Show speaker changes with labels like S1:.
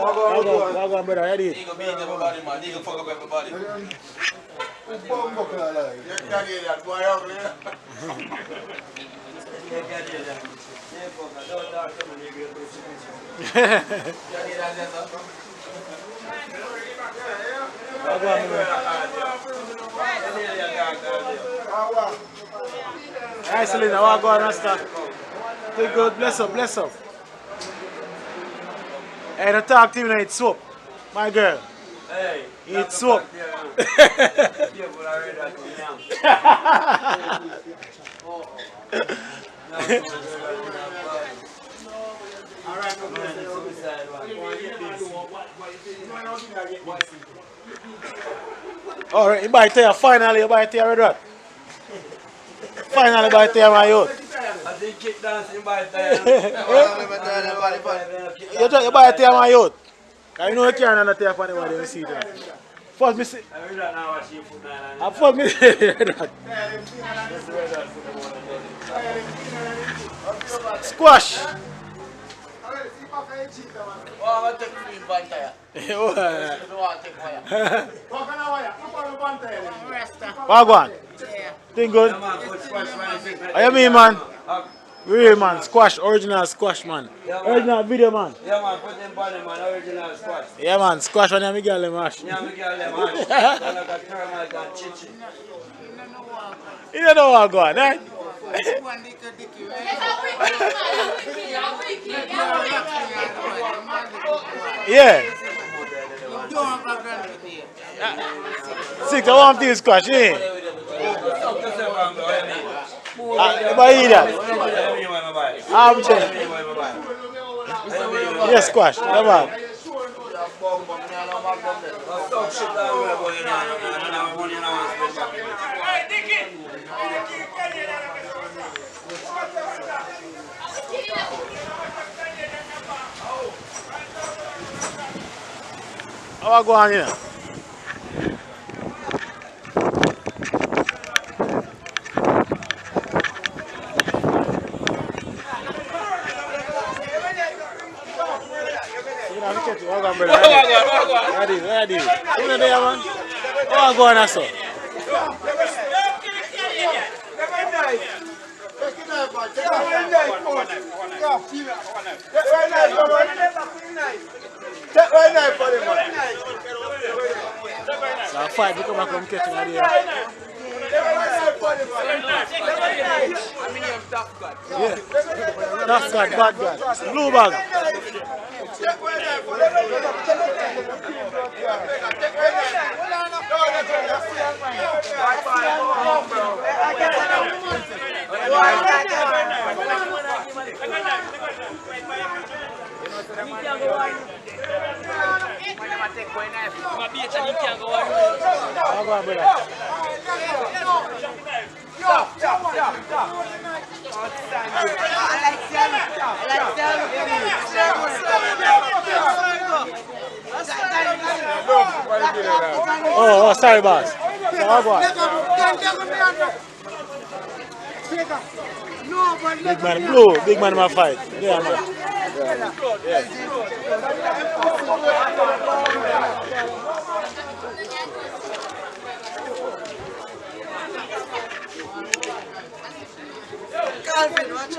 S1: on, brother. Ready?
S2: He go beat everybody, man. He go fuck up everybody.
S1: Alright, Selena, what going on, Rasta? Take good, bless up, bless up. Hey, don't talk to me, now, it's soap. My girl.
S3: Hey,
S1: It's soap. Alright, you buy it here, finally you buy it here, Red Rat. Finally buy it here, my youth.
S3: I think kick dancing by there.
S1: You buy it here, my youth. Cause you know you can't not take on anybody, you see that. First me see.
S3: I really don't know what she put down.
S1: I first me see Red Rat. Squash.
S2: Oh, I'm going to take free bantaya.
S1: What go on? Think good? What you mean, man? Real man, squash, original squash, man. Original video, man.
S3: Yeah, man, put them body, man, original squash.
S1: Yeah, man, squash on your girl, mash.
S3: Yeah, me girl, them hash. Sound like a termite and chichi.
S1: You don't know what go on, eh? Yeah. 6, I want this squash, eh? You buy that? I'm checking. Yes, squash. Come on. How I go on here? Ready. You know there, man? How I go on, sir? So fight become a come catch me there. Yeah. Tough God, bad God. Blue bag. Oh, sorry, boss. So how go Big man, blue, big man in my fight. Yeah, man.
S4: Calvin, watch